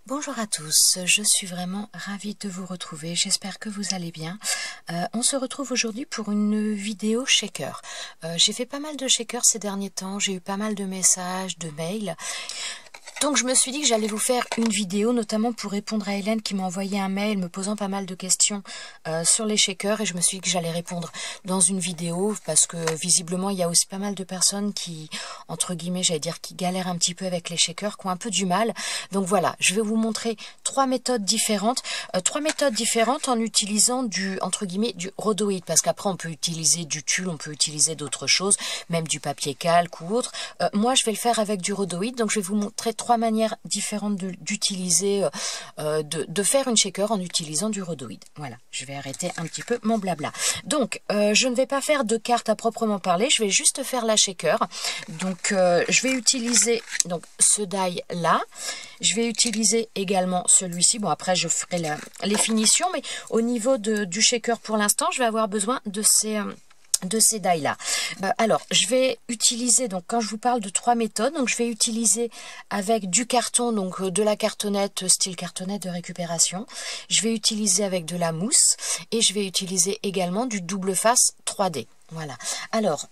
Bonjour à tous, je suis vraiment ravie de vous retrouver, j'espère que vous allez bien. On se retrouve aujourd'hui pour une vidéo shaker. J'ai fait pas mal de shakers ces derniers temps, j'ai eu pas mal de messages, de mails. Donc je me suis dit que j'allais vous faire une vidéo, notamment pour répondre à Hélène qui m'a envoyé un mail me posant pas mal de questions sur les shakers, et je me suis dit que j'allais répondre dans une vidéo parce que visiblement il y a aussi pas mal de personnes qui, entre guillemets, j'allais dire, qui galèrent un petit peu avec les shakers, qui ont un peu du mal. Donc voilà, je vais vous montrer trois méthodes différentes en utilisant du, entre guillemets, du rhodoïde, parce qu'après on peut utiliser du tulle, on peut utiliser d'autres choses, même du papier calque ou autre. Moi je vais le faire avec du rhodoïde, donc je vais vous montrer trois manières différentes d'utiliser, de faire une shaker en utilisant du rhodoïde. Voilà, je vais arrêter un petit peu mon blabla. Donc, je ne vais pas faire de carte à proprement parler, je vais juste faire la shaker. Donc, je vais utiliser donc ce die là. Je vais utiliser également celui-ci. Bon, après, je ferai les finitions, mais au niveau du shaker pour l'instant, je vais avoir besoin de ces die là. Alors je vais utiliser, donc quand je vous parle de trois méthodes, donc je vais utiliser avec du carton, donc de la cartonnette, style cartonnette de récupération. Je vais utiliser avec de la mousse et je vais utiliser également du double face 3D. Voilà. Alors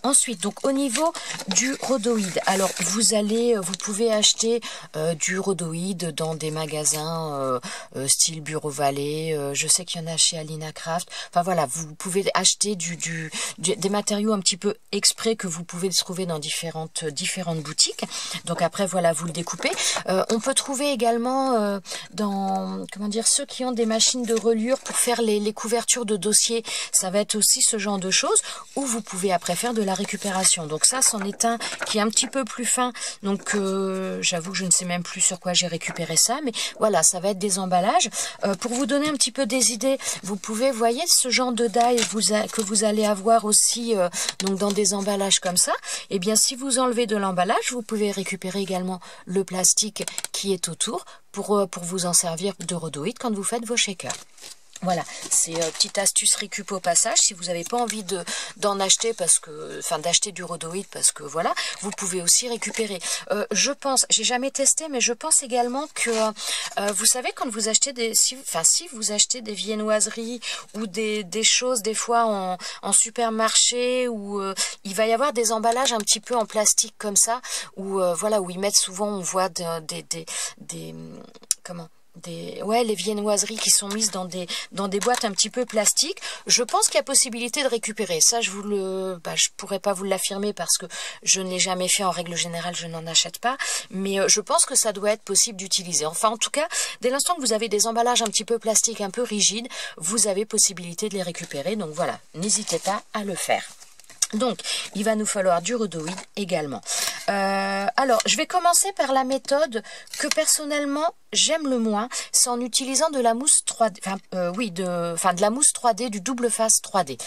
ensuite, donc au niveau du rhodoïde, alors vous pouvez acheter du rhodoïde dans des magasins style Bureau Vallée, je sais qu'il y en a chez Alina Craft, enfin voilà, vous pouvez acheter des matériaux un petit peu exprès que vous pouvez trouver dans différentes boutiques. Donc après voilà, vous le découpez. On peut trouver également dans, comment dire, ceux qui ont des machines de reliure pour faire les couvertures de dossiers, ça va être aussi ce genre de choses, où vous pouvez après faire de la récupération. Donc ça, c'en est un qui est un petit peu plus fin. Donc j'avoue que je ne sais même plus sur quoi j'ai récupéré ça, mais voilà, ça va être des emballages. Pour vous donner un petit peu des idées, vous pouvez, voyez, ce genre de die que vous allez avoir aussi donc dans des emballages comme ça. Et bien, si vous enlevez de l'emballage, vous pouvez récupérer également le plastique qui est autour pour vous en servir de rhodoïde quand vous faites vos shakers. Voilà, c'est petite astuce récup au passage. Si vous n'avez pas envie d'en acheter d'acheter du rhodoïde, parce que voilà, vous pouvez aussi récupérer. Je pense, j'ai jamais testé, mais je pense également que vous savez, quand vous achetez si vous achetez des viennoiseries ou des choses des fois en supermarché, où il va y avoir des emballages un petit peu en plastique comme ça, où voilà, où ils mettent souvent, on voit les viennoiseries qui sont mises dans des boîtes un petit peu plastiques. Je pense qu'il y a possibilité de récupérer. Ça, je pourrais pas vous l'affirmer parce que je ne l'ai jamais fait. En règle générale, je n'en achète pas. Mais je pense que ça doit être possible d'utiliser. Enfin, en tout cas, dès l'instant que vous avez des emballages un petit peu plastiques, un peu rigides, vous avez possibilité de les récupérer. Donc voilà, n'hésitez pas à le faire. Donc, il va nous falloir du rhodoïde également. Alors, je vais commencer par la méthode que personnellement j'aime le moins, c'est en utilisant de la mousse 3D, de la mousse 3D, du double face 3D.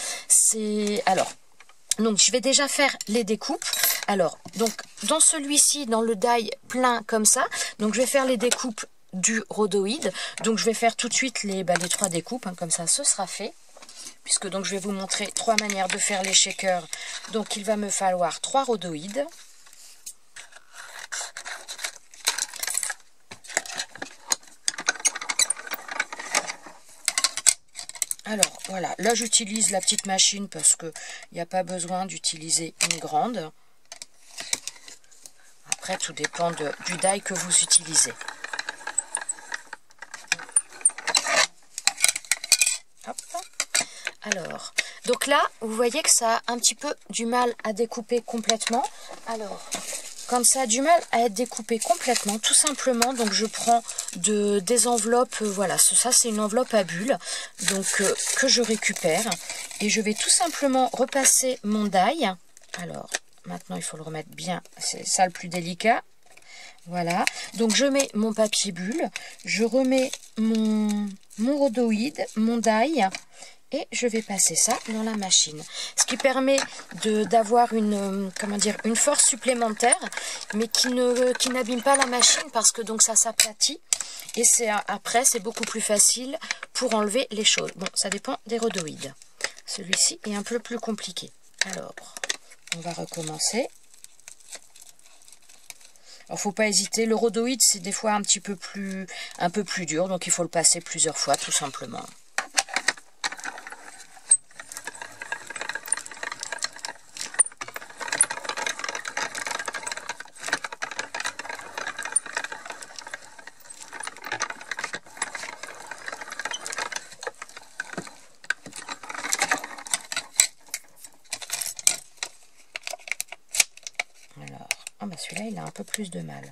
Donc je vais déjà faire les découpes. Alors, donc dans celui-ci, dans le die plein comme ça, donc je vais faire les découpes du rhodoïde. Donc je vais faire tout de suite les trois découpes, comme ça ce sera fait. Puisque donc je vais vous montrer trois manières de faire les shakers. Donc il va me falloir 3 rhodoïdes. Alors voilà, là j'utilise la petite machine parce qu'il n'y a pas besoin d'utiliser une grande. Après tout dépend du die que vous utilisez. Hop. Alors, donc là, vous voyez que ça a un petit peu du mal à découper complètement. Alors, quand ça a du mal à être découpé complètement, tout simplement, donc je prends des enveloppes, voilà, ça c'est une enveloppe à bulles, donc que je récupère. Et je vais tout simplement repasser mon die. Alors, maintenant il faut le remettre bien, c'est ça le plus délicat. Voilà, donc je mets mon papier bulle, je remets mon rhodoïde, mon die, et je vais passer ça dans la machine. Ce qui permet d'avoir une force supplémentaire, mais qui n'abîme pas la machine, parce que donc ça s'aplatit, et après c'est beaucoup plus facile pour enlever les choses. Bon, ça dépend des rhodoïdes. Celui-ci est un peu plus compliqué. Alors, on va recommencer. Alors, faut pas hésiter. Le rhodoïde, c'est des fois un peu plus dur, donc il faut le passer plusieurs fois, tout simplement. Alors, oh bah celui-là, il a un peu plus de mal.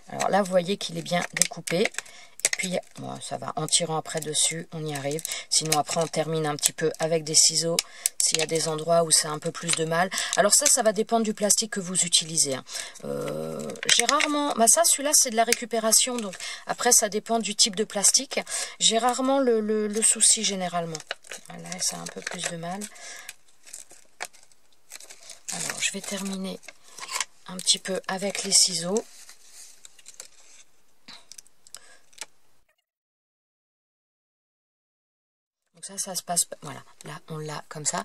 Alors là, vous voyez qu'il est bien découpé. Et puis, bon, ça va. En tirant après dessus, on y arrive. Sinon, après, on termine un petit peu avec des ciseaux. S'il y a des endroits où ça a un peu plus de mal. Alors ça va dépendre du plastique que vous utilisez. Hein. J'ai rarement... Bah ça, celui-là, c'est de la récupération. Donc, après, ça dépend du type de plastique. J'ai rarement le souci, généralement. Là, ça a un peu plus de mal. Alors, je vais terminer un petit peu avec les ciseaux. Donc ça se passe, voilà, là on l'a comme ça.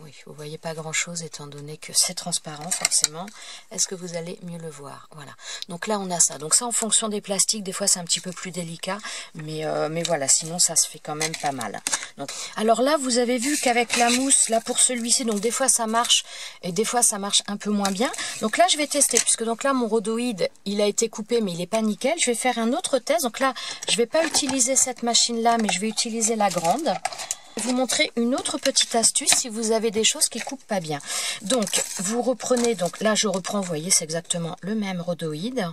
Oui, vous voyez pas grand chose étant donné que c'est transparent forcément. Est-ce que vous allez mieux le voir? Voilà. Donc là on a ça. Donc ça en fonction des plastiques, des fois c'est un petit peu plus délicat, mais voilà, sinon ça se fait quand même pas mal. Donc, alors là vous avez vu qu'avec la mousse, là pour celui-ci, donc des fois ça marche et des fois ça marche un peu moins bien. Donc là je vais tester, puisque donc là mon rhodoïde il a été coupé mais il est pas nickel. Je vais faire un autre test. Donc là je vais pas utiliser cette machine là, mais je vais utiliser la grande. Je vais vous montrer une autre petite astuce si vous avez des choses qui coupent pas bien. Donc, vous reprenez, donc là je reprends, vous voyez, c'est exactement le même rhodoïde.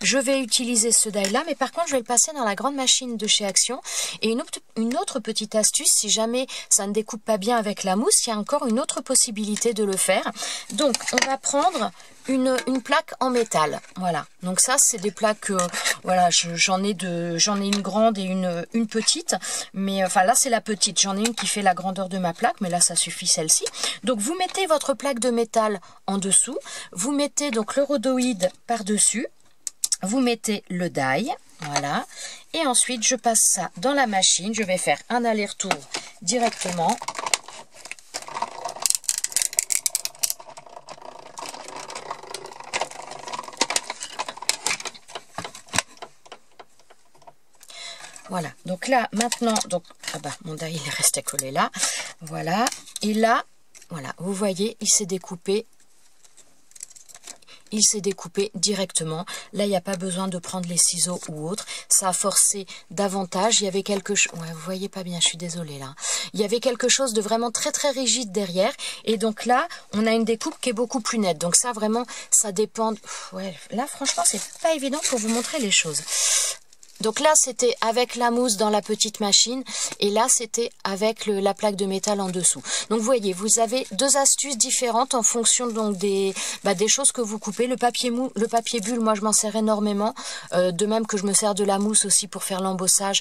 Je vais utiliser ce die-là, mais par contre, je vais le passer dans la grande machine de chez Action. Et une autre petite astuce, si jamais ça ne découpe pas bien avec la mousse, il y a encore une autre possibilité de le faire. Donc, on va prendre une plaque en métal. Voilà. Donc ça, c'est des plaques, voilà, j'en ai une grande et une petite. Mais enfin, là, c'est la petite. J'en ai une qui fait la grandeur de ma plaque, mais là, ça suffit celle-ci. Donc, vous mettez votre plaque de métal en dessous. Vous mettez donc le rhodoïde par-dessus. Vous mettez le die, voilà, et ensuite je passe ça dans la machine. Je vais faire un aller-retour directement. Voilà, donc là, maintenant, donc, ah bah, mon die, il est resté collé là, voilà, et là, voilà, vous voyez, il s'est découpé. Il s'est découpé directement. Là, il n'y a pas besoin de prendre les ciseaux ou autre. Ça a forcé davantage. Il y avait quelque chose... Ouais, vous voyez pas bien, je suis désolée là. Il y avait quelque chose de vraiment très très rigide derrière. Et donc là, on a une découpe qui est beaucoup plus nette. Donc ça, vraiment, ça dépend... Ouais, là, franchement, c'est pas évident pour vous montrer les choses. Donc là, c'était avec la mousse dans la petite machine et là, c'était avec la plaque de métal en dessous. Donc, vous voyez, vous avez deux astuces différentes en fonction donc des choses que vous coupez. Le papier bulle, moi, je m'en sers énormément. De même que je me sers de la mousse aussi pour faire l'embossage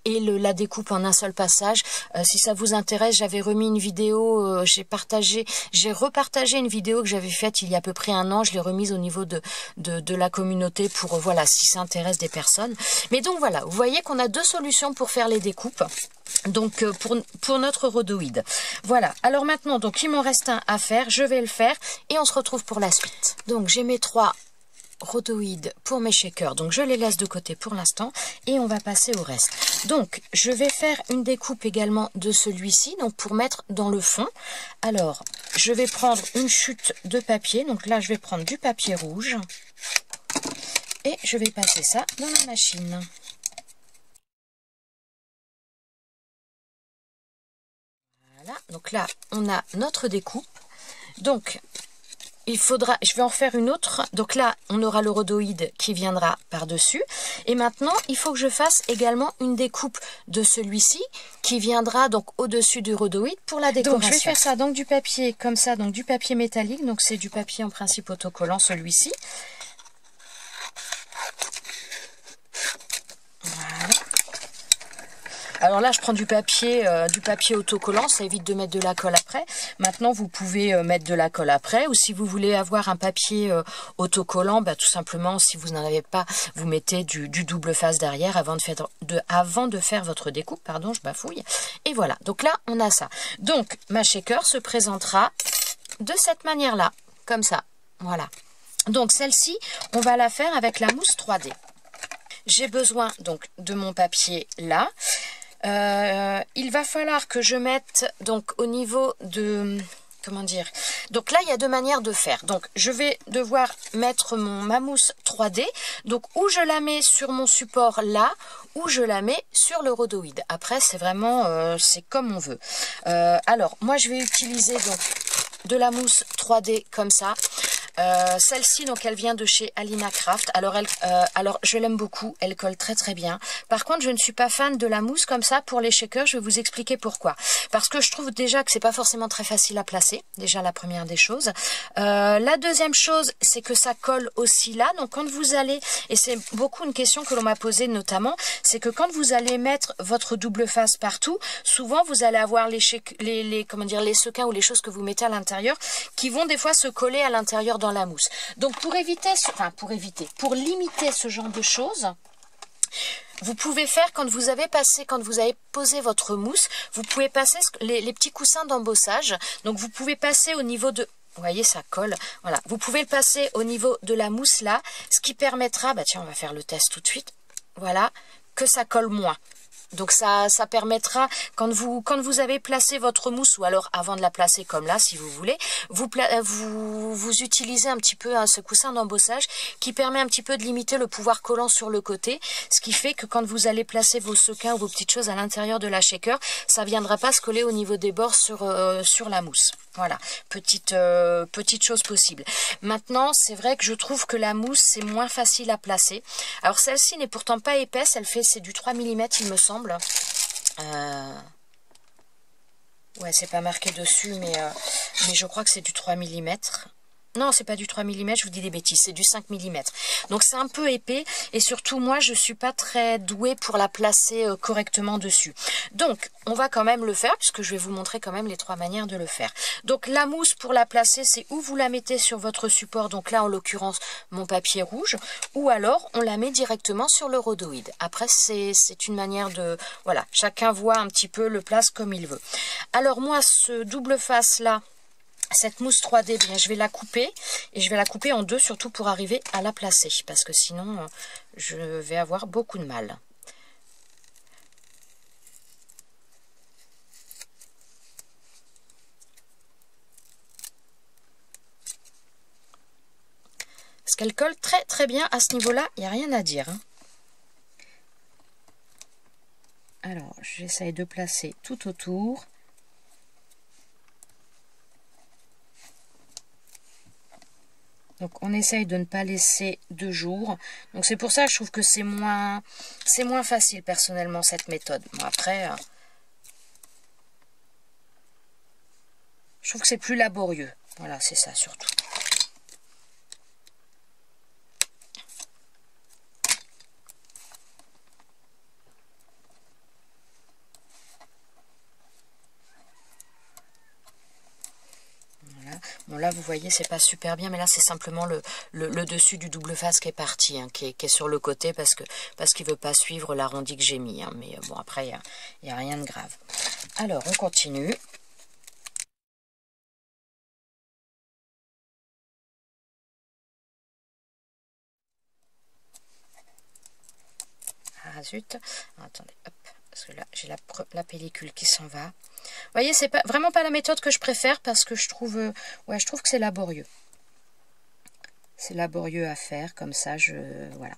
et la découpe en un seul passage. Si ça vous intéresse, j'avais remis une vidéo, j'ai repartagé une vidéo que j'avais faite il y a à peu près un an. Je l'ai remise au niveau de la communauté pour, voilà, si ça intéresse des personnes. Mais donc voilà, vous voyez qu'on a deux solutions pour faire les découpes. Donc pour notre rhodoïde. Voilà, alors maintenant, donc il m'en reste un à faire, je vais le faire et on se retrouve pour la suite. Donc j'ai mes 3 rhodoïdes pour mes shakers, donc je les laisse de côté pour l'instant et on va passer au reste. Donc je vais faire une découpe également de celui-ci, donc pour mettre dans le fond. Alors je vais prendre une chute de papier, donc là je vais prendre du papier rouge et je vais passer ça dans la machine. Voilà, donc là on a notre découpe. Donc il faudra, je vais en faire une autre. Donc là, on aura le rhodoïde qui viendra par-dessus. Et maintenant, il faut que je fasse également une découpe de celui-ci qui viendra donc au-dessus du rhodoïde pour la décoration. Donc je vais faire ça, donc du papier comme ça, donc du papier métallique. Donc c'est du papier en principe autocollant celui-ci. Voilà. Alors là, je prends du papier autocollant, ça évite de mettre de la colle après. Maintenant, vous pouvez mettre de la colle après, ou si vous voulez avoir un papier autocollant, bah, tout simplement, si vous n'en avez pas, vous mettez du double face derrière avant de faire votre découpe. Pardon, je bafouille. Et voilà, donc là, on a ça. Donc, ma shaker se présentera de cette manière-là, comme ça. Voilà. Donc celle-ci, on va la faire avec la mousse 3D. J'ai besoin donc de mon papier là. Il va falloir que je mette donc au niveau de... Comment dire? Donc là, il y a deux manières de faire. Donc, je vais devoir mettre ma mousse 3D. Donc, ou je la mets sur mon support là, ou je la mets sur le rhodoïde. Après, c'est vraiment, c'est comme on veut. Alors, moi, je vais utiliser donc de la mousse 3D comme ça. Celle-ci, donc elle vient de chez Alina Craft. Alors je l'aime beaucoup, elle colle très très bien. Par contre, je ne suis pas fan de la mousse comme ça pour les shakers. Je vais vous expliquer pourquoi. Parce que je trouve déjà que c'est pas forcément très facile à placer. Déjà la première des choses. La deuxième chose, c'est que ça colle aussi là. Donc quand vous allez, et c'est beaucoup une question que l'on m'a posée notamment, c'est que quand vous allez mettre votre double face partout, souvent vous allez avoir les sequins ou les choses que vous mettez à l'intérieur qui vont des fois se coller à l'intérieur dans la mousse. Donc pour limiter ce genre de choses, vous pouvez faire quand vous avez posé votre mousse, vous pouvez passer les petits coussins d'embossage. Donc vous pouvez passer au niveau de... Vous voyez, ça colle. Voilà. Vous pouvez le passer au niveau de la mousse là, ce qui permettra... Bah tiens, on va faire le test tout de suite. Voilà, que ça colle moins. Donc ça permettra, quand vous avez placé votre mousse, ou alors avant de la placer comme là, si vous voulez, vous utilisez un petit peu ce coussin d'embossage qui permet un petit peu de limiter le pouvoir collant sur le côté, ce qui fait que quand vous allez placer vos sequins ou vos petites choses à l'intérieur de la shaker, ça ne viendra pas se coller au niveau des bords sur la mousse. Voilà, petite chose possible. Maintenant, c'est vrai que je trouve que la mousse, c'est moins facile à placer. Alors celle-ci n'est pourtant pas épaisse, c'est du 3 mm il me semble. Ouais, c'est pas marqué dessus, mais je crois que c'est du 3 mm. Non, c'est pas du 3 mm, je vous dis des bêtises, c'est du 5 mm. Donc c'est un peu épais et surtout moi je suis pas très douée pour la placer correctement dessus. Donc on va quand même le faire puisque je vais vous montrer quand même les trois manières de le faire. Donc la mousse pour la placer, c'est où vous la mettez sur votre support, donc là en l'occurrence mon papier rouge, ou alors on la met directement sur le rhodoïde. Après c'est une manière de... Voilà, chacun voit un petit peu le place comme il veut. Alors moi ce double face là, cette mousse 3D, bien, je vais la couper et je vais la couper en deux surtout pour arriver à la placer parce que sinon je vais avoir beaucoup de mal. Parce qu'elle colle très très bien à ce niveau-là, il n'y a rien à dire. Hein. Alors j'essaye de placer tout autour. Donc on essaye de ne pas laisser 2 jours. Donc c'est pour ça que je trouve que c'est moins facile personnellement cette méthode. Bon après, je trouve que c'est plus laborieux. Voilà, c'est ça surtout. Bon là vous voyez c'est pas super bien mais là c'est simplement le dessus du double face qui est parti, hein, qui est sur le côté parce qu'il veut pas suivre l'arrondi que j'ai mis, hein, mais bon après il y a rien de grave. Alors on continue. Ah zut, attendez, hop, parce que là j'ai la pellicule qui s'en va. Vous voyez, c'est vraiment pas la méthode que je préfère parce que je trouve que c'est laborieux. C'est laborieux à faire, comme ça, voilà.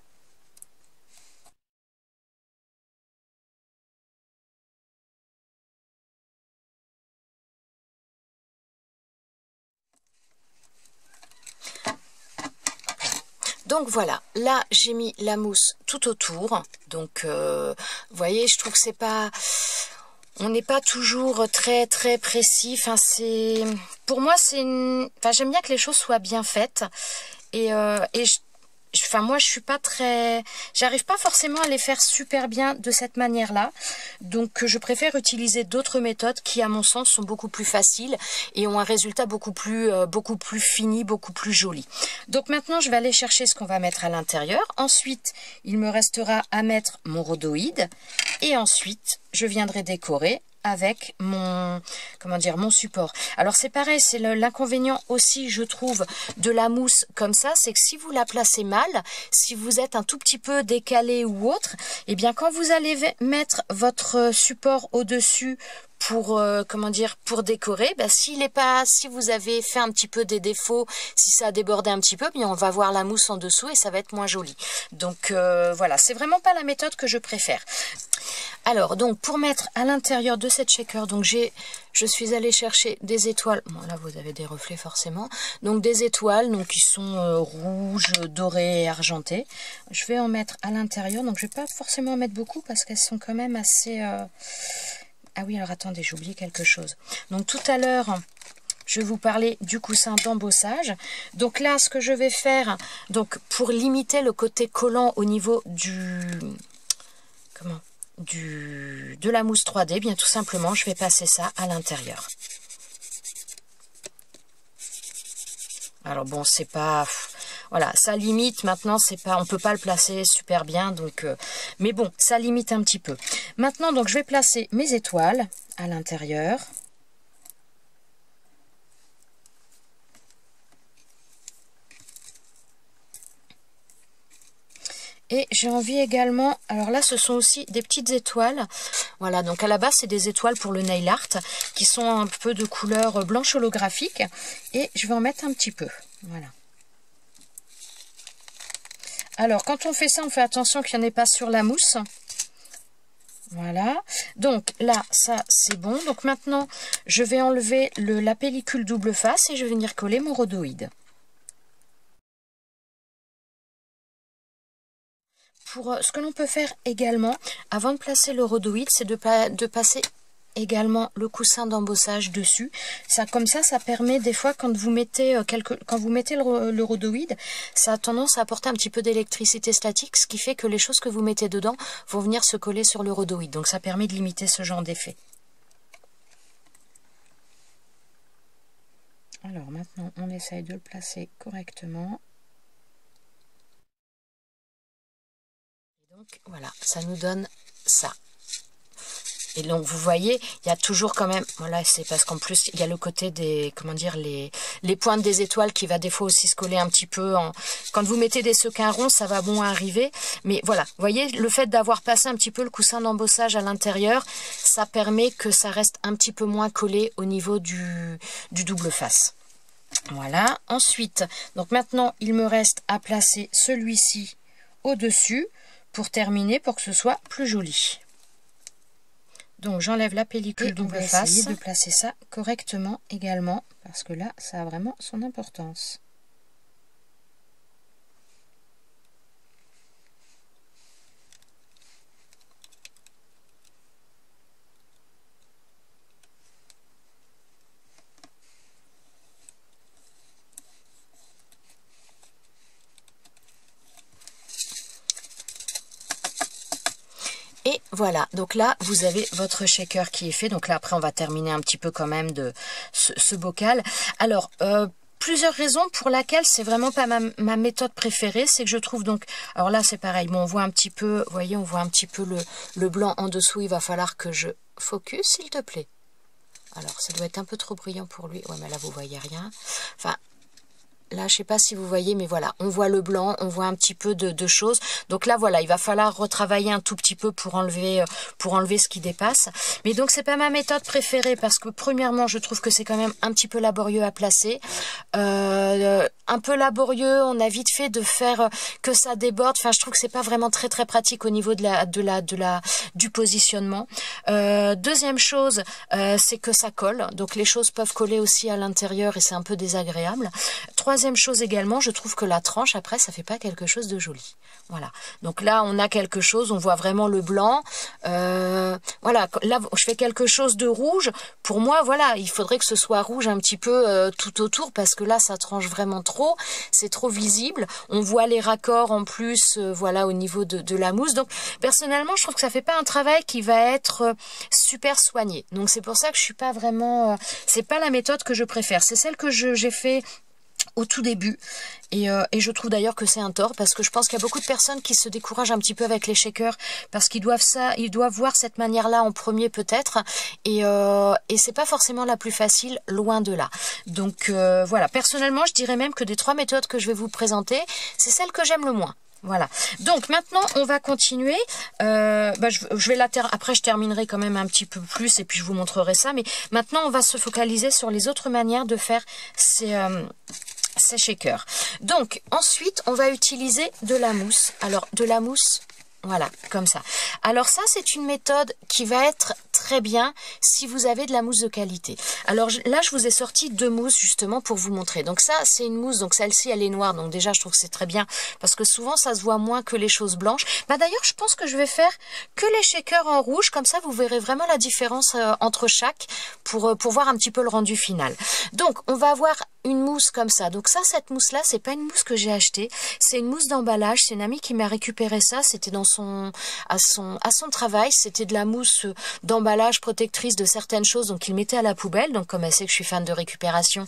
Donc voilà, là j'ai mis la mousse tout autour. Donc vous voyez, je trouve que c'est pas... On n'est pas toujours très très précis. Enfin, pour moi, j'aime bien que les choses soient bien faites. Moi, je suis pas très... J'arrive pas forcément à les faire super bien de cette manière-là. Donc, je préfère utiliser d'autres méthodes qui, à mon sens, sont beaucoup plus faciles et ont un résultat beaucoup plus fini, beaucoup plus joli. Donc, maintenant, je vais aller chercher ce qu'on va mettre à l'intérieur. Ensuite, il me restera à mettre mon rhodoïde. Et ensuite, je viendrai décorer avec mon, comment dire, mon support. Alors c'est pareil, c'est l'inconvénient aussi, je trouve, de la mousse comme ça, c'est que si vous la placez mal, si vous êtes un tout petit peu décalé ou autre, eh bien quand vous allez mettre votre support au-dessus pour comment dire, pour décorer, ben, si vous avez fait un petit peu des défauts, si ça a débordé un petit peu, bien on va voir la mousse en dessous et ça va être moins joli. Donc voilà, c'est vraiment pas la méthode que je préfère. Alors donc pour mettre à l'intérieur de cette shaker, donc je suis allée chercher des étoiles. Bon là vous avez des reflets forcément. Donc des étoiles donc qui sont rouges, dorées et argentées. Je vais en mettre à l'intérieur. Donc je vais pas forcément en mettre beaucoup parce qu'elles sont quand même assez Ah oui, alors attendez, j'ai oublié quelque chose. Donc tout à l'heure, je vais vous parler du coussin d'embossage. Donc là, ce que je vais faire, donc pour limiter le côté collant au niveau de la mousse 3D, bien tout simplement, je vais passer ça à l'intérieur. Alors bon, c'est pas... Voilà, ça limite maintenant, c'est pas, on peut pas le placer super bien, donc mais bon, ça limite un petit peu. Maintenant, donc je vais placer mes étoiles à l'intérieur. Et j'ai envie également, alors là ce sont aussi des petites étoiles, voilà, donc à la base c'est des étoiles pour le nail art, qui sont un peu de couleur blanche holographique, et je vais en mettre un petit peu, voilà. Alors, quand on fait ça, on fait attention qu'il n'y en ait pas sur la mousse. Voilà. Donc là, ça, c'est bon. Donc maintenant, je vais enlever la pellicule double face et je vais venir coller mon rhodoïde. Pour ce que l'on peut faire également, avant de placer le rhodoïde, c'est de passer également le coussin d'embossage dessus. Ça, comme ça permet des fois quand vous mettez le rhodoïde, ça a tendance à apporter un petit peu d'électricité statique, ce qui fait que les choses que vous mettez dedans vont venir se coller sur le rhodoïde. Donc ça permet de limiter ce genre d'effet. Alors maintenant on essaye de le placer correctement. Et donc voilà, ça nous donne ça. Et donc vous voyez, il y a toujours quand même, voilà, c'est parce qu'en plus il y a le côté des, comment dire, les pointes des étoiles qui va des fois aussi se coller un petit peu. Quand vous mettez des sequins ronds, ça va bon arriver. Mais voilà, vous voyez, le fait d'avoir passé un petit peu le coussin d'embossage à l'intérieur, ça permet que ça reste un petit peu moins collé au niveau du double face. Voilà, ensuite, donc maintenant il me reste à placer celui-ci au-dessus pour terminer, pour que ce soit plus joli. Donc j'enlève la pellicule double face. On va essayer de placer ça correctement également, parce que là, ça a vraiment son importance. Et voilà, donc là, vous avez votre shaker qui est fait. Donc là, après, on va terminer un petit peu quand même de ce bocal. Alors, plusieurs raisons pour laquelle c'est vraiment pas ma méthode préférée. C'est que je trouve donc... Alors là, c'est pareil. Bon, on voit un petit peu, vous voyez, on voit un petit peu le blanc en dessous. Il va falloir que je focus, s'il te plaît. Alors, ça doit être un peu trop brillant pour lui. Ouais, mais là, vous voyez rien. Enfin... Là, je sais pas si vous voyez, mais voilà, on voit le blanc, on voit un petit peu de choses. Donc là, voilà, il va falloir retravailler un tout petit peu pour enlever ce qui dépasse. Mais donc, c'est pas ma méthode préférée parce que premièrement, je trouve que c'est quand même un petit peu laborieux à placer. Un peu laborieux, on a vite fait de faire que ça déborde. Enfin, je trouve que c'est pas vraiment très pratique au niveau du positionnement. Deuxième chose, c'est que ça colle. Donc les choses peuvent coller aussi à l'intérieur et c'est un peu désagréable. Troisième chose également, je trouve que la tranche, après, ça fait pas quelque chose de joli. Voilà. Donc là, on a quelque chose, on voit vraiment le blanc. Voilà, là, je fais quelque chose de rouge. Pour moi, voilà, il faudrait que ce soit rouge un petit peu tout autour parce que là, ça tranche vraiment trop. C'est trop visible. On voit les raccords en plus, voilà, au niveau de la mousse. Donc, personnellement, je trouve que ça fait pas un travail qui va être super soigné. Donc, c'est pour ça que je suis pas vraiment... c'est pas la méthode que je préfère. C'est celle que j'ai fait au tout début. Et je trouve d'ailleurs que c'est un tort, parce que je pense qu'il y a beaucoup de personnes qui se découragent un petit peu avec les shakers, parce qu'ils doivent voir cette manière-là en premier peut-être, et c'est pas forcément la plus facile, loin de là. Donc voilà, personnellement je dirais même que des 3 méthodes que je vais vous présenter, c'est celle que j'aime le moins. Voilà, donc maintenant on va continuer, je vais après je terminerai quand même un petit peu plus et puis je vous montrerai ça, mais maintenant on va se focaliser sur les autres manières de faire ces shakers. Donc ensuite on va utiliser de la mousse, alors de la mousse, voilà, comme ça. Alors ça, c'est une méthode qui va être très bien si vous avez de la mousse de qualité. Alors là, je vous ai sorti 2 mousses justement pour vous montrer. Donc ça, c'est une mousse, donc celle-ci, elle est noire. Donc déjà, je trouve que c'est très bien parce que souvent, ça se voit moins que les choses blanches. D'ailleurs, je pense que je vais faire que les shakers en rouge. Comme ça, vous verrez vraiment la différence entre chaque pour voir un petit peu le rendu final. Donc, on va avoir une mousse comme ça. Donc ça, cette mousse-là, c'est pas une mousse que j'ai achetée. C'est une mousse d'emballage. C'est une amie qui m'a récupéré ça. C'était à son travail. C'était de la mousse d'emballage protectrice de certaines choses. Donc il mettait à la poubelle. Donc comme elle sait que je suis fan de récupération,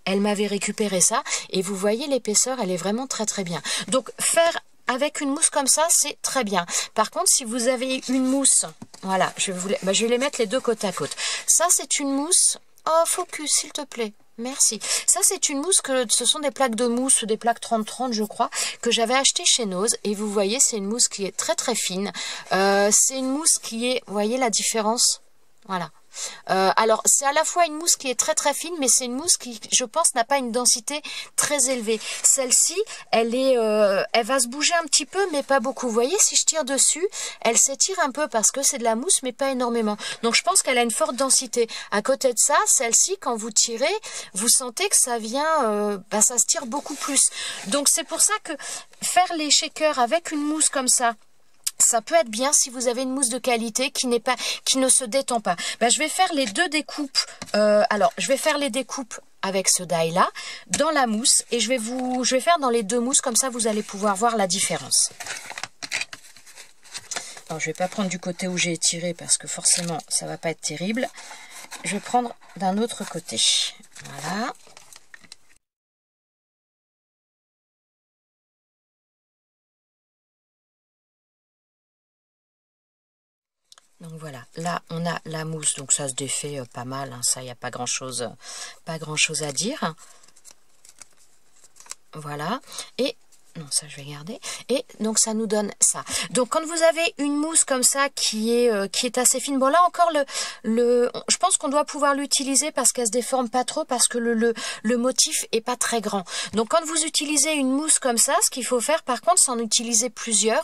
elle m'avait récupéré ça. Et vous voyez l'épaisseur, elle est vraiment très très bien. Donc faire avec une mousse comme ça, c'est très bien. Par contre, si vous avez une mousse, voilà, je vais les mettre les deux côte à côte. Ça, c'est une mousse. Oh, focus, s'il te plaît. Merci. Ça, c'est une mousse ce sont des plaques de mousse, des plaques 30-30, je crois, que j'avais acheté chez Nose. Et vous voyez, c'est une mousse qui est très très fine. C'est une mousse qui est, vous voyez la différence? Voilà. Alors, c'est à la fois une mousse qui est très très fine, mais c'est une mousse qui, je pense, n'a pas une densité très élevée. Celle-ci, elle va se bouger un petit peu, mais pas beaucoup. Vous voyez, si je tire dessus, elle s'étire un peu parce que c'est de la mousse, mais pas énormément. Donc, je pense qu'elle a une forte densité. À côté de ça, celle-ci, quand vous tirez, vous sentez que ça vient, ça se tire beaucoup plus. Donc, c'est pour ça que faire les shakers avec une mousse comme ça peut être bien si vous avez une mousse de qualité qui ne se détend pas. Je vais faire les 2 découpes. Alors, je vais faire les découpes avec ce die là dans la mousse et je vais faire dans les 2 mousses, comme ça vous allez pouvoir voir la différence. Alors, je vais pas prendre du côté où j'ai étiré parce que forcément ça va pas être terrible. Je vais prendre d'un autre côté. Voilà. Donc voilà, là on a la mousse, donc ça se défait pas mal, hein, ça il n'y a pas grand chose à dire. Voilà, et non, ça je vais garder. Et donc ça nous donne ça. Donc quand vous avez une mousse comme ça qui est assez fine, bon là encore je pense qu'on doit pouvoir l'utiliser parce qu'elle se déforme pas trop, parce que le motif est pas très grand. Donc quand vous utilisez une mousse comme ça, ce qu'il faut faire par contre, c'est en utiliser plusieurs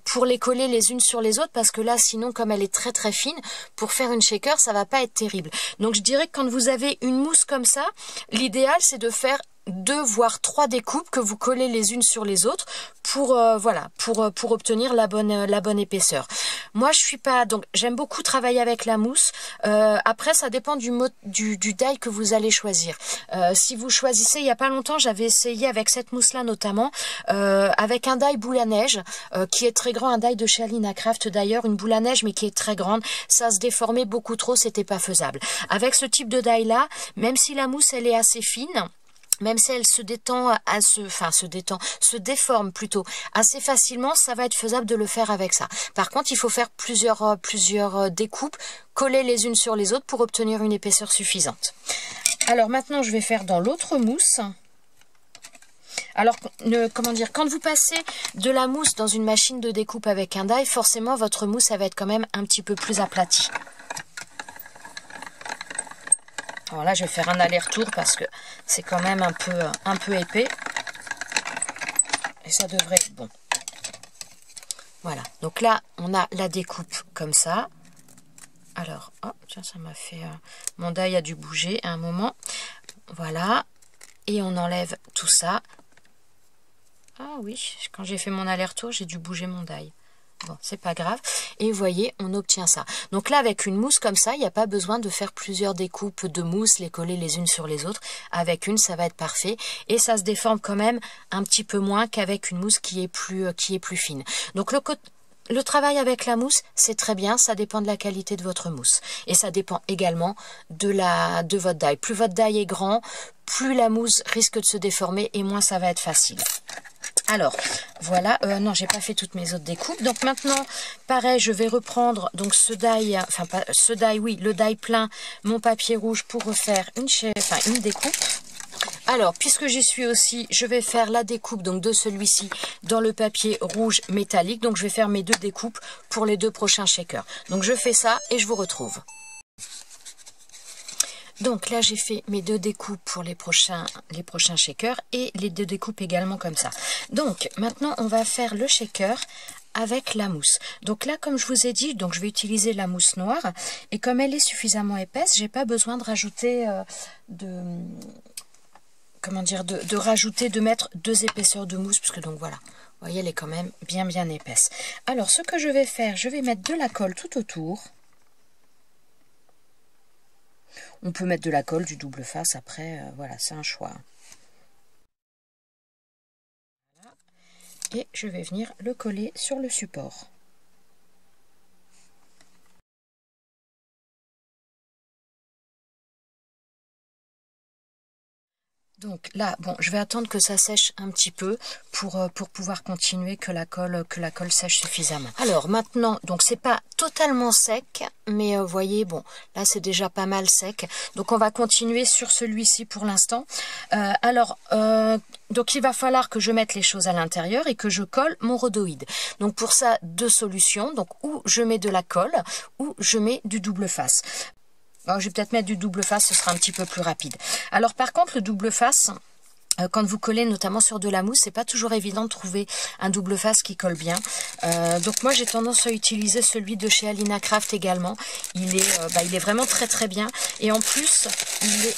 pour les coller les unes sur les autres, parce que là sinon comme elle est très très fine, pour faire une shaker ça va pas être terrible. Donc je dirais que quand vous avez une mousse comme ça, l'idéal c'est de faire 2 voire 3 découpes que vous collez les unes sur les autres pour obtenir la bonne épaisseur. Moi je suis pas, donc j'aime beaucoup travailler avec la mousse. Après ça dépend du die que vous allez choisir. Si vous choisissez, il y a pas longtemps j'avais essayé avec cette mousse là notamment avec un die boule à neige qui est très grand, un die de chez Alina Craft d'ailleurs, une boule à neige mais qui est très grande. Ça se déformait beaucoup trop, c'était pas faisable. Avec ce type de die là, même si la mousse elle est assez fine, même si elle se déforme plutôt assez facilement, ça va être faisable de le faire avec ça. Par contre, il faut faire plusieurs découpes, coller les unes sur les autres pour obtenir une épaisseur suffisante. Alors maintenant, je vais faire dans l'autre mousse. Alors, comment dire, quand vous passez de la mousse dans une machine de découpe avec un die, forcément, votre mousse, elle va être quand même un petit peu plus aplatie. Alors là, je vais faire un aller-retour parce que c'est quand même un peu épais. Et ça devrait être bon. Voilà. Donc là, on a la découpe comme ça. Alors, oh, tiens, ça m'a fait... mon die a dû bouger à un moment. Voilà. Et on enlève tout ça. Ah oui, quand j'ai fait mon aller-retour, j'ai dû bouger mon die. Bon, c'est pas grave. Et vous voyez, on obtient ça. Donc là, avec une mousse comme ça, il n'y a pas besoin de faire plusieurs découpes de mousse, les coller les unes sur les autres. Avec une, ça va être parfait. Et ça se déforme quand même un petit peu moins qu'avec une mousse qui est plus fine. Donc le travail avec la mousse, c'est très bien, ça dépend de la qualité de votre mousse. Et ça dépend également de votre die. Plus votre die est grand, plus la mousse risque de se déformer et moins ça va être facile. Alors, voilà, non, j'ai pas fait toutes mes autres découpes. Donc maintenant, pareil, je vais reprendre donc ce die, enfin pas ce die, oui, le die plein, mon papier rouge pour refaire une découpe. Alors, puisque j'y suis aussi, je vais faire la découpe donc de celui-ci dans le papier rouge métallique. Donc, je vais faire mes 2 découpes pour les 2 prochains shakers. Donc, je fais ça et je vous retrouve. Donc là, j'ai fait mes 2 découpes pour les prochains shakers et les 2 découpes également comme ça. Donc, maintenant, on va faire le shaker avec la mousse. Donc là, comme je vous ai dit, donc je vais utiliser la mousse noire. Et comme elle est suffisamment épaisse, j'ai pas besoin de rajouter de mettre 2 épaisseurs de mousse, parce que donc voilà, vous voyez, elle est quand même bien épaisse. Alors, ce que je vais faire, je vais mettre de la colle tout autour. On peut mettre de la colle, du double face, après, voilà, c'est un choix. Voilà. Et je vais venir le coller sur le support. Donc là, bon, je vais attendre que ça sèche un petit peu pour pouvoir continuer, que la colle sèche suffisamment. Alors maintenant, donc c'est pas totalement sec, mais vous voyez, bon, là c'est déjà pas mal sec. Donc on va continuer sur celui-ci pour l'instant. Donc il va falloir que je mette les choses à l'intérieur et que je colle mon rhodoïde. Donc pour ça, 2 solutions. Donc ou je mets de la colle, ou je mets du double face. Alors, je vais peut-être mettre du double face, ce sera un petit peu plus rapide. Alors par contre, le double face, quand vous collez notamment sur de la mousse, c'est pas toujours évident de trouver un double face qui colle bien. Donc moi j'ai tendance à utiliser celui de chez Alina Craft également. Il est vraiment très bien. Et en plus, il est...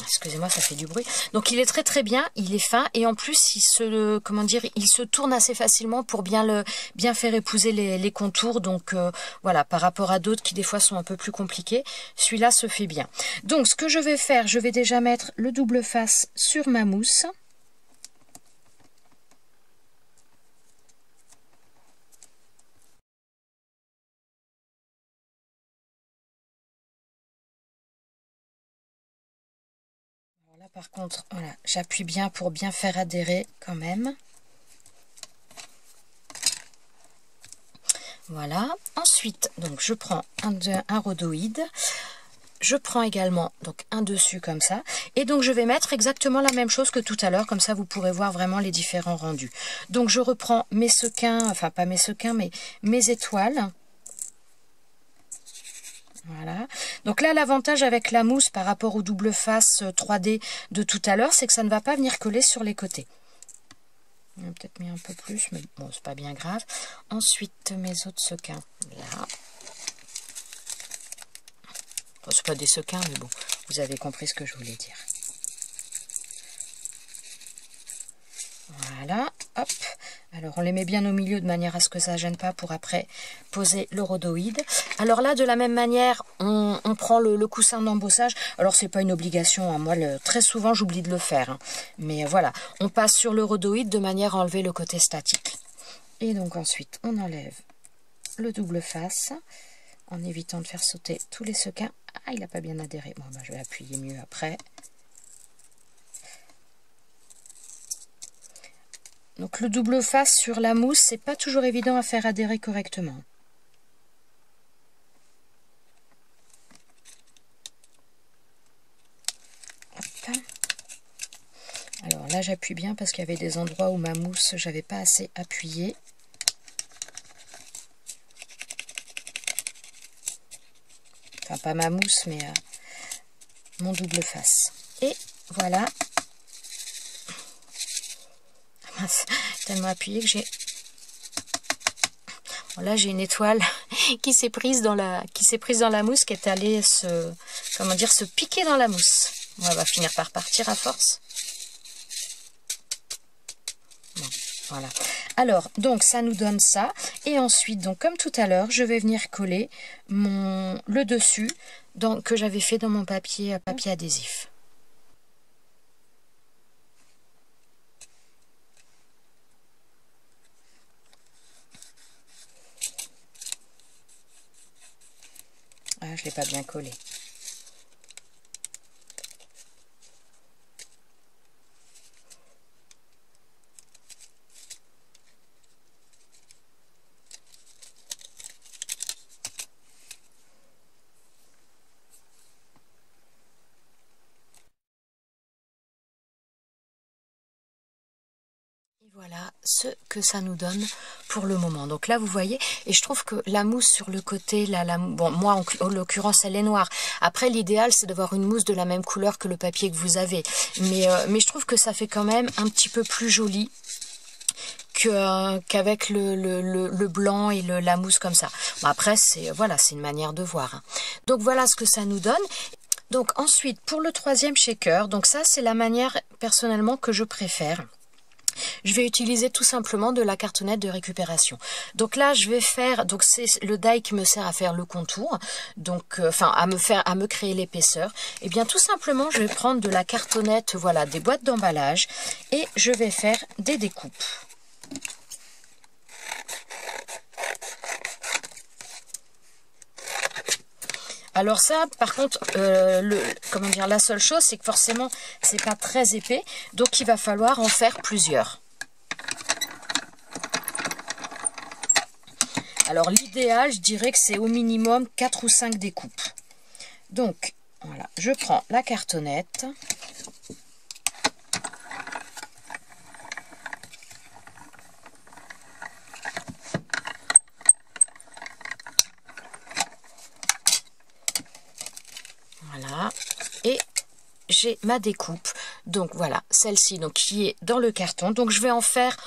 Excusez-moi, ça fait du bruit. Donc il est très bien, il est fin et en plus il se tourne assez facilement pour bien faire épouser les contours. Donc voilà, par rapport à d'autres qui des fois sont un peu plus compliqués, celui-là se fait bien. Donc ce que je vais faire, je vais déjà mettre le double face sur ma mousse. Là par contre, voilà, j'appuie bien pour bien faire adhérer quand même. Voilà. Ensuite, donc je prends un rhodoïde. Je prends également donc un dessus comme ça. Et donc je vais mettre exactement la même chose que tout à l'heure. Comme ça, vous pourrez voir vraiment les différents rendus. Donc je reprends mes sequins, enfin pas mes sequins, mais mes étoiles. Voilà. Donc là, l'avantage avec la mousse par rapport au double face 3D de tout à l'heure, c'est que ça ne va pas venir coller sur les côtés. On a peut-être mis un peu plus, mais bon, c'est pas bien grave. Ensuite, mes autres sequins, là. Bon, c'est pas des sequins, mais bon, vous avez compris ce que je voulais dire. Voilà, hop. Alors, on les met bien au milieu de manière à ce que ça ne gêne pas pour après poser le rhodoïde. Alors là, de la même manière, on prend le coussin d'embossage. Alors, c'est pas une obligation, hein. Moi, très souvent, j'oublie de le faire. Hein. Mais voilà, on passe sur le rhodoïde de manière à enlever le côté statique. Et donc, ensuite, on enlève le double face en évitant de faire sauter tous les sequins. Ah, il n'a pas bien adhéré. Bon, ben, je vais appuyer mieux après. Donc le double face sur la mousse, c'est pas toujours évident à faire adhérer correctement. Hop. Alors là, j'appuie bien parce qu'il y avait des endroits où ma mousse, j'avais pas assez appuyé. Enfin, pas ma mousse, mais mon double face. Et voilà. Tellement appuyé que j'ai... Bon, là, j'ai une étoile qui s'est prise dans la mousse, qui est allée se piquer dans la mousse. Bon, elle va finir par partir à force. Bon, voilà. Alors, donc, ça nous donne ça. Et ensuite, donc, comme tout à l'heure, je vais venir coller le dessus que j'avais fait dans mon papier adhésif. Ah, je l'ai pas bien collé. Voilà ce que ça nous donne pour le moment. Donc là, vous voyez, et je trouve que la mousse sur le côté, là, bon, moi, en l'occurrence, elle est noire. Après, l'idéal, c'est d'avoir une mousse de la même couleur que le papier que vous avez. Mais je trouve que ça fait quand même un petit peu plus joli qu'avec le blanc et la mousse comme ça. Bon, après, voilà, c'est une manière de voir. Hein. Donc voilà ce que ça nous donne. Donc ensuite, pour le troisième shaker, donc ça, c'est la manière personnellement que je préfère. Je vais utiliser tout simplement de la cartonnette de récupération. Donc là, je vais faire, donc c'est le die qui me sert à faire le contour, donc à me créer l'épaisseur. Et bien tout simplement, je vais prendre de la cartonnette, voilà, des boîtes d'emballage, et je vais faire des découpes. Alors ça, par contre, comment dire, la seule chose, c'est que forcément, c'est pas très épais, donc il va falloir en faire plusieurs. Alors l'idéal, je dirais que c'est au minimum 4 ou 5 découpes. Donc, voilà, je prends la cartonnette. Voilà, et j'ai ma découpe, donc voilà, celle-ci donc qui est dans le carton, donc je vais en faire,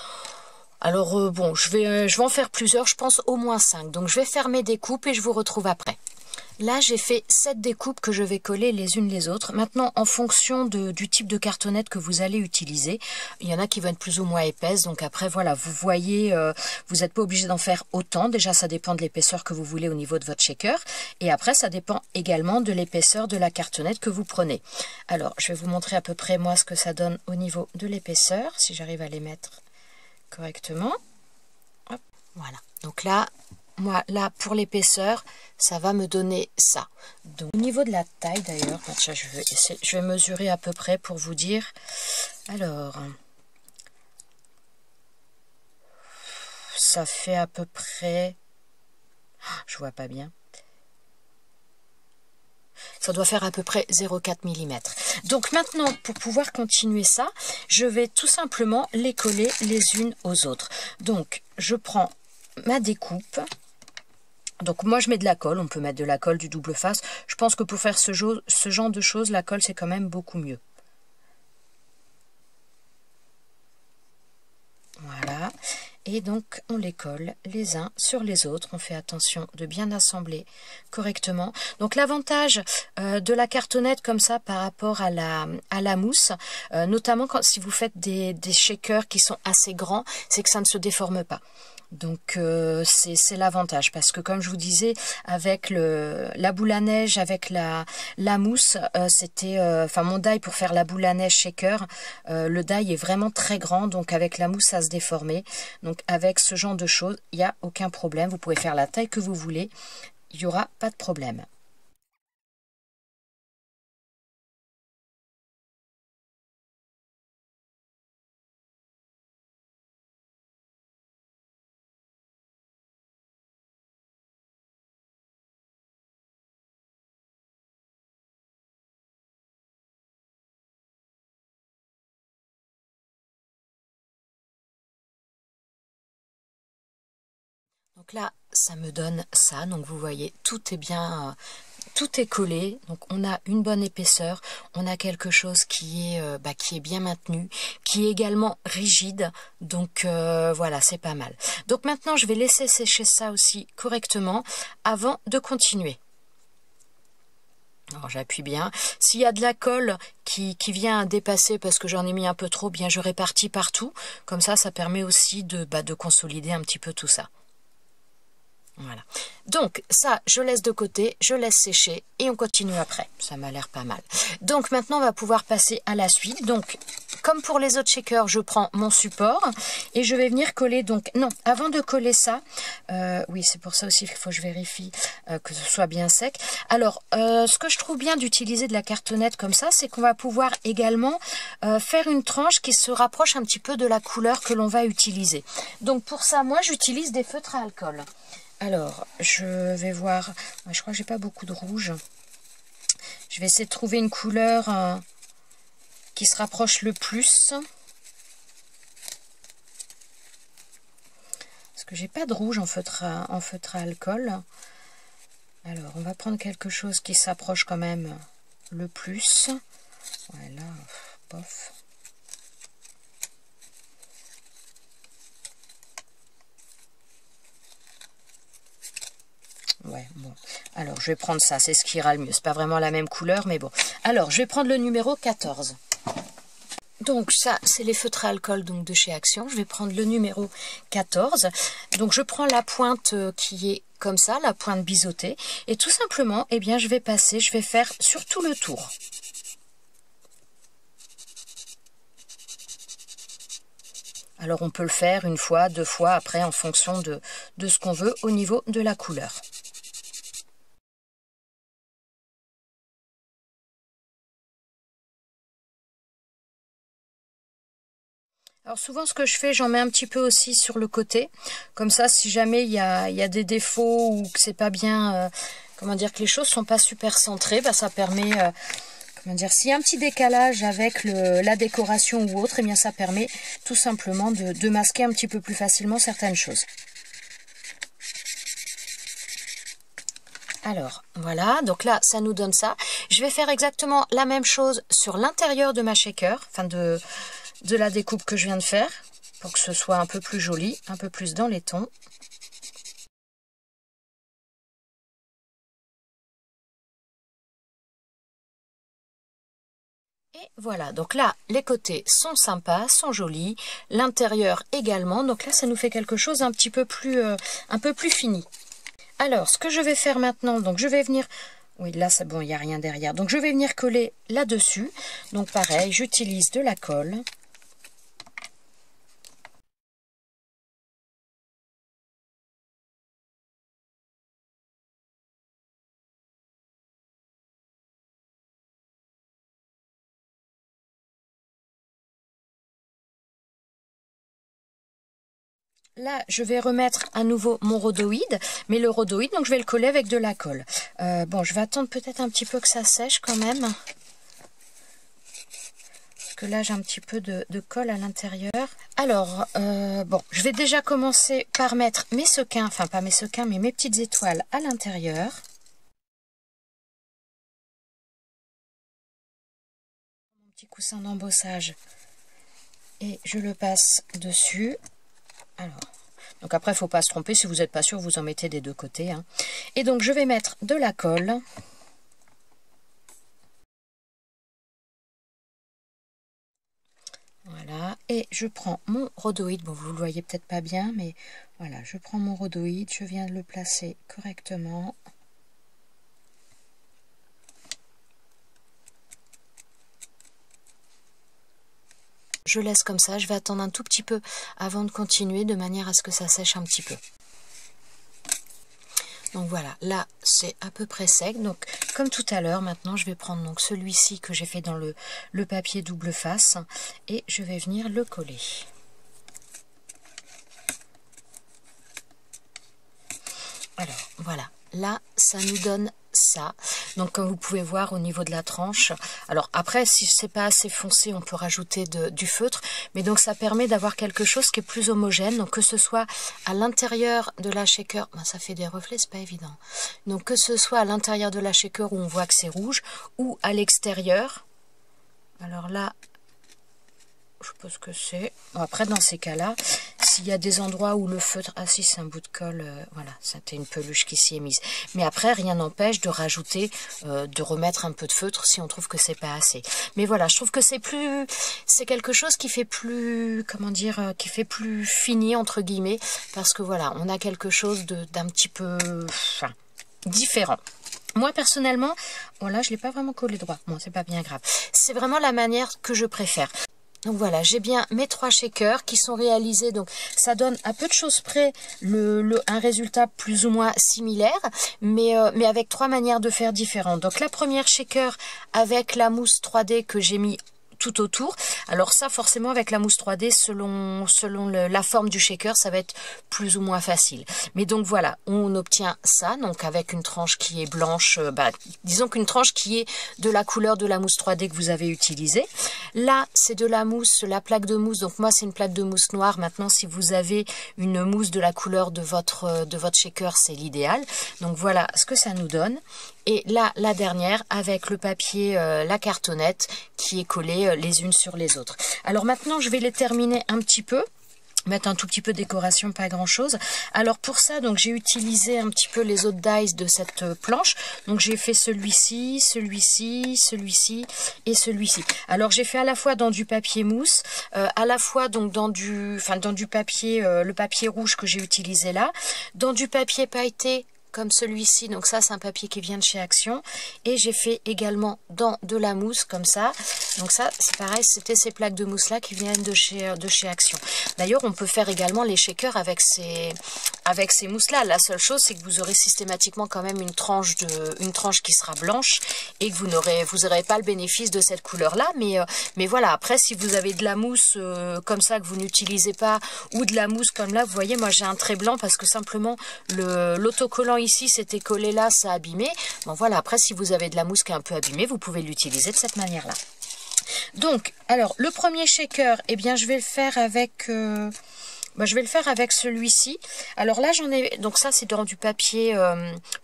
alors bon, je vais en faire plusieurs, je pense au moins 5, donc je vais faire mes découpes et je vous retrouve après. Là, j'ai fait 7 découpes que je vais coller les unes les autres. Maintenant, en fonction du type de cartonnette que vous allez utiliser, il y en a qui vont être plus ou moins épaisses. Donc après, voilà, vous voyez, vous n'êtes pas obligé d'en faire autant. Déjà, ça dépend de l'épaisseur que vous voulez au niveau de votre shaker. Et après, ça dépend également de l'épaisseur de la cartonnette que vous prenez. Alors, je vais vous montrer à peu près, moi, ce que ça donne au niveau de l'épaisseur, si j'arrive à les mettre correctement. Hop, voilà. Donc là... Moi, là, pour l'épaisseur, ça va me donner ça. Donc, au niveau de la taille, d'ailleurs, je vais mesurer à peu près pour vous dire. Alors, ça fait à peu près... Je vois pas bien. Ça doit faire à peu près 0,4 mm. Donc maintenant, pour pouvoir continuer ça, je vais tout simplement les coller les unes aux autres. Donc, je prends ma découpe... Donc moi je mets de la colle, on peut mettre de la colle du double face. Je pense que pour faire ce genre de choses, la colle c'est quand même beaucoup mieux. Voilà. Et donc on les colle les uns sur les autres. On fait attention de bien assembler correctement. Donc l'avantage de la cartonnette comme ça par rapport à la mousse, notamment si vous faites des shakers qui sont assez grands, c'est que ça ne se déforme pas. Donc c'est l'avantage parce que comme je vous disais avec la boule à neige avec la mousse c'était mon die pour faire la boule à neige shaker, le die est vraiment très grand, donc avec la mousse ça se déformait. Donc avec ce genre de choses il n'y a aucun problème, vous pouvez faire la taille que vous voulez, il n'y aura pas de problème. Donc là, ça me donne ça. Donc vous voyez, tout est bien, tout est collé. Donc on a une bonne épaisseur. On a quelque chose qui est bien maintenu, qui est également rigide. Donc voilà, c'est pas mal. Donc maintenant, je vais laisser sécher ça aussi correctement avant de continuer. Alors j'appuie bien. S'il y a de la colle qui vient dépasser parce que j'en ai mis un peu trop, bien je répartis partout. Comme ça, ça permet aussi de consolider un petit peu tout ça. Voilà. Donc ça, je laisse de côté, je laisse sécher et on continue après. Ça m'a l'air pas mal. Donc maintenant, on va pouvoir passer à la suite. Donc comme pour les autres shakers, je prends mon support et je vais venir coller. Donc non, avant de coller ça, oui, c'est pour ça aussi qu'il faut que je vérifie que ce soit bien sec. Alors, ce que je trouve bien d'utiliser de la cartonnette comme ça, c'est qu'on va pouvoir également faire une tranche qui se rapproche un petit peu de la couleur que l'on va utiliser. Donc pour ça, moi, j'utilise des feutres à alcool. Alors, je vais voir, je crois que j'ai pas beaucoup de rouge. Je vais essayer de trouver une couleur qui se rapproche le plus. Parce que j'ai pas de rouge en feutre à alcool. Alors, on va prendre quelque chose qui s'approche quand même le plus. Ouais, là, bof. Ouais, bon. Alors, je vais prendre ça, c'est ce qui ira le mieux. C'est pas vraiment la même couleur, mais bon. Alors, je vais prendre le numéro 14. Donc, ça, c'est les feutres à alcool donc, de chez Action. Je vais prendre le numéro 14. Donc, je prends la pointe qui est comme ça, la pointe biseautée. Et tout simplement, eh bien, je vais passer, je vais faire sur tout le tour. Alors, on peut le faire une fois, deux fois, après, en fonction de ce qu'on veut au niveau de la couleur. Alors souvent ce que je fais, j'en mets un petit peu aussi sur le côté. Comme ça, si jamais il y a des défauts ou que c'est pas bien, comment dire, que les choses sont pas super centrées, bah, ça permet, comment dire, s'il y a un petit décalage avec la décoration ou autre, eh bien ça permet tout simplement de masquer un petit peu plus facilement certaines choses. Alors, voilà, donc là, ça nous donne ça. Je vais faire exactement la même chose sur l'intérieur de ma shaker, enfin de la découpe que je viens de faire, pour que ce soit un peu plus joli, un peu plus dans les tons. Et voilà, donc là, les côtés sont sympas, sont jolis, l'intérieur également, donc là, ça nous fait quelque chose un petit peu plus, fini. Alors, ce que je vais faire maintenant, donc je vais venir... Oui, là, c'est bon, il n'y a rien derrière. Donc, je vais venir coller là-dessus. Donc, pareil, j'utilise de la colle. Là, je vais remettre à nouveau mon rhodoïde, mais le rhodoïde, donc je vais le coller avec de la colle. Bon, je vais attendre peut-être un petit peu que ça sèche quand même. Parce que là, j'ai un petit peu de colle à l'intérieur. Alors, bon, je vais déjà commencer par mettre mes sequins, enfin pas mes sequins, mais mes petites étoiles à l'intérieur. Mon petit coussin d'embossage. Et je le passe dessus. Alors, donc après, il ne faut pas se tromper. Si vous n'êtes pas sûr, vous en mettez des deux côtés. Hein. Et donc, je vais mettre de la colle. Voilà. Et je prends mon rhodoïde. Bon, vous ne le voyez peut-être pas bien, mais voilà. Je prends mon rhodoïde. Je viens de le placer correctement. Je laisse comme ça, je vais attendre un tout petit peu avant de continuer, de manière à ce que ça sèche un petit peu. Donc voilà, là c'est à peu près sec. Donc comme tout à l'heure, maintenant je vais prendre donc celui-ci que j'ai fait dans le papier double face et je vais venir le coller. Alors voilà, là ça nous donne ça. Donc comme vous pouvez voir au niveau de la tranche, alors après si c'est pas assez foncé on peut rajouter du feutre, mais donc ça permet d'avoir quelque chose qui est plus homogène, donc que ce soit à l'intérieur de la shaker, ben, ça fait des reflets, c'est pas évident, donc que ce soit à l'intérieur de la shaker où on voit que c'est rouge, ou à l'extérieur, alors là je suppose que c'est, bon, après dans ces cas là, s'il y a des endroits où le feutre, ah si c'est un bout de colle, voilà, c'était une peluche qui s'y est mise, mais après rien n'empêche de rajouter, de remettre un peu de feutre si on trouve que c'est pas assez, mais voilà, je trouve que c'est plus, c'est quelque chose qui fait plus, comment dire, qui fait plus fini entre guillemets, parce que voilà, on a quelque chose d'un petit peu, enfin, différent. Moi personnellement, bon là je l'ai pas vraiment collé droit, bon c'est pas bien grave, c'est vraiment la manière que je préfère. Donc voilà, j'ai bien mes 3 shakers qui sont réalisés. Donc ça donne à peu de choses près un résultat plus ou moins similaire, mais avec 3 manières de faire différentes. Donc la première shaker avec la mousse 3D que j'ai mis tout autour. Alors ça, forcément, avec la mousse 3D, selon la forme du shaker, ça va être plus ou moins facile. Mais donc voilà, on obtient ça, donc avec une tranche qui est blanche, disons qu'une tranche qui est de la couleur de la mousse 3D que vous avez utilisée. Là, c'est de la mousse, la plaque de mousse, donc moi c'est une plaque de mousse noire. Maintenant, si vous avez une mousse de la couleur de votre shaker, c'est l'idéal. Donc voilà ce que ça nous donne. Et là, la dernière, avec le papier, la cartonnette, qui est collée les unes sur les autres. Alors maintenant, je vais les terminer un petit peu. Mettre un tout petit peu de décoration, pas grand chose. Alors pour ça, donc j'ai utilisé un petit peu les autres dies de cette planche. Donc j'ai fait celui-ci, celui-ci, celui-ci et celui-ci. Alors j'ai fait à la fois dans du papier mousse, à la fois donc dans du papier, le papier rouge que j'ai utilisé là, dans du papier pailleté comme celui-ci, donc ça c'est un papier qui vient de chez Action, et j'ai fait également dans de la mousse comme ça. Donc ça c'est pareil, c'était ces plaques de mousse là qui viennent de chez Action. D'ailleurs on peut faire également les shakers avec ces mousses là. La seule chose c'est que vous aurez systématiquement quand même une tranche qui sera blanche et que vous n'aurez pas le bénéfice de cette couleur là. Mais voilà, après si vous avez de la mousse comme ça que vous n'utilisez pas, ou de la mousse comme là, vous voyez moi j'ai un trait blanc parce que simplement l'autocollant ici c'était collé là, ça a abîmé. Bon voilà, après si vous avez de la mousse qui est un peu abîmée, vous pouvez l'utiliser de cette manière là. Donc alors le premier shaker, eh bien je vais le faire avec celui-ci. Alors là j'en ai, donc ça c'est dans du papier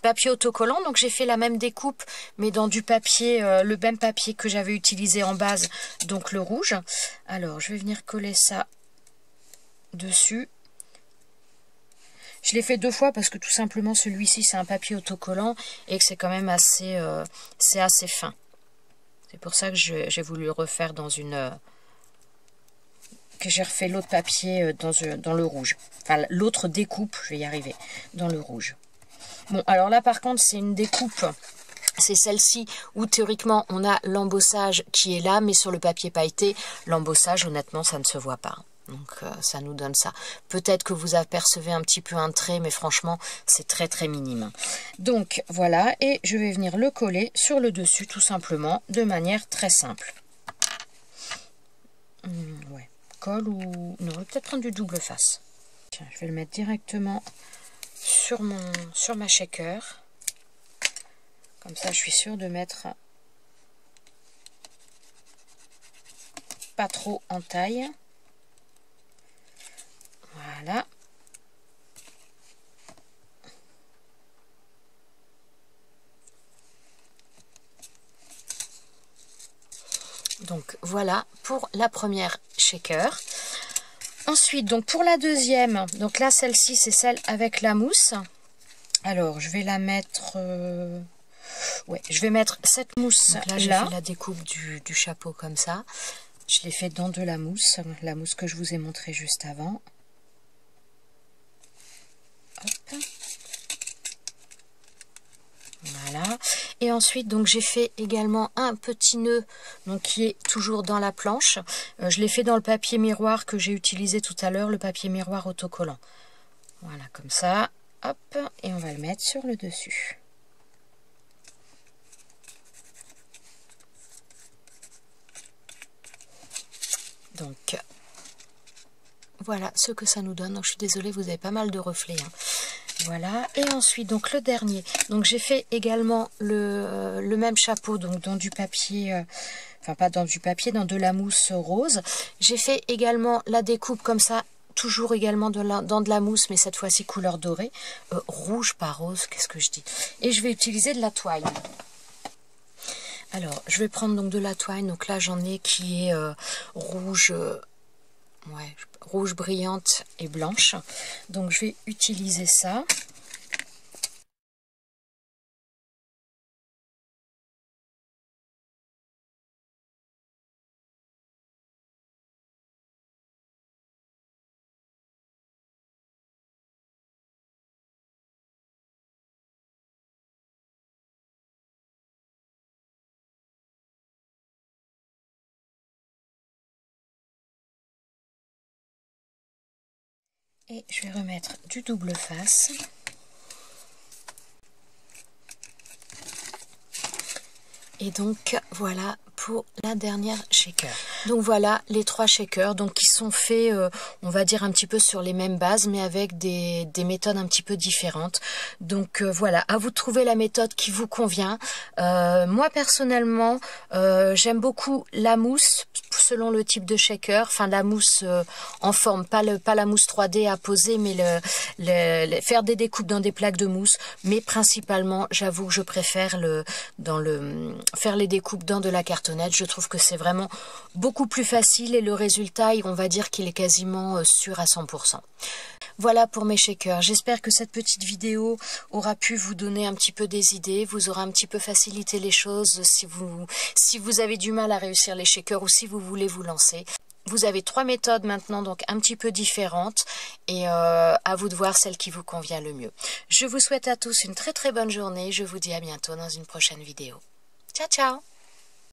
papier autocollant, donc j'ai fait la même découpe mais dans du papier, le même papier que j'avais utilisé en base, donc le rouge. Alors je vais venir coller ça dessus. Je l'ai fait 2 fois parce que tout simplement celui-ci c'est un papier autocollant et que c'est quand même assez, c'est assez fin. C'est pour ça que j'ai voulu le refaire dans une... que j'ai refait l'autre papier dans le rouge. Enfin l'autre découpe, je vais y arriver, dans le rouge. Bon alors là par contre c'est une découpe... C'est celle-ci où théoriquement on a l'embossage qui est là, mais sur le papier pailleté, l'embossage honnêtement ça ne se voit pas. Donc ça nous donne ça. Peut-être que vous apercevez un petit peu un trait, mais franchement c'est très très minime. Donc voilà, et je vais venir le coller sur le dessus tout simplement, de manière très simple. Ouais, colle ou... Non, je vais peut-être prendre du double face. Tiens, je vais le mettre directement sur ma shaker. Comme ça, je suis sûre de mettre pas trop en taille. Voilà. Donc voilà pour la première shaker. Ensuite, donc pour la deuxième, donc là celle-ci c'est celle avec la mousse. Alors je vais la mettre... Ouais, je vais mettre cette mousse là. J'ai fait la découpe du chapeau comme ça. Je l'ai fait dans de la mousse que je vous ai montré juste avant. Hop. Voilà. Et ensuite, donc j'ai fait également un petit nœud, donc qui est toujours dans la planche. Je l'ai fait dans le papier miroir que j'ai utilisé tout à l'heure, le papier miroir autocollant. Voilà, comme ça. Hop, et on va le mettre sur le dessus. Donc, voilà ce que ça nous donne. Donc, je suis désolée, vous avez pas mal de reflets. Hein. Voilà. Et ensuite, donc le dernier. Donc, j'ai fait également le même chapeau, donc dans du papier, enfin pas dans du papier, dans de la mousse rose. J'ai fait également la découpe comme ça, toujours également dans de la mousse, mais cette fois-ci couleur dorée. Rouge, pas rose, qu'est-ce que je dis? Et je vais utiliser de la toile. Alors, je vais prendre donc de la toile. Donc là, j'en ai qui est rouge, ouais, rouge brillante et blanche. Donc, je vais utiliser ça. Et je vais remettre du double face. Et donc voilà pour la dernière shaker. Donc voilà les 3 shakers, donc qui sont faits, on va dire un petit peu sur les mêmes bases, mais avec des méthodes un petit peu différentes. Donc voilà, à vous de trouver la méthode qui vous convient. Moi personnellement, j'aime beaucoup la mousse selon le type de shaker, enfin la mousse en forme, pas la mousse 3D à poser, mais faire des découpes dans des plaques de mousse. Mais principalement, j'avoue que je préfère faire les découpes dans de la cartonnette. Je trouve que c'est vraiment beaucoup plus facile et le résultat, on va dire qu'il est quasiment sûr à 100%. Voilà pour mes shakers. J'espère que cette petite vidéo aura pu vous donner un petit peu des idées, vous aura un petit peu facilité les choses si vous avez du mal à réussir les shakers ou si vous voulez vous lancer. Vous avez 3 méthodes maintenant, donc un petit peu différentes, et à vous de voir celle qui vous convient le mieux. Je vous souhaite à tous une très très bonne journée. Je vous dis à bientôt dans une prochaine vidéo. Ciao ciao!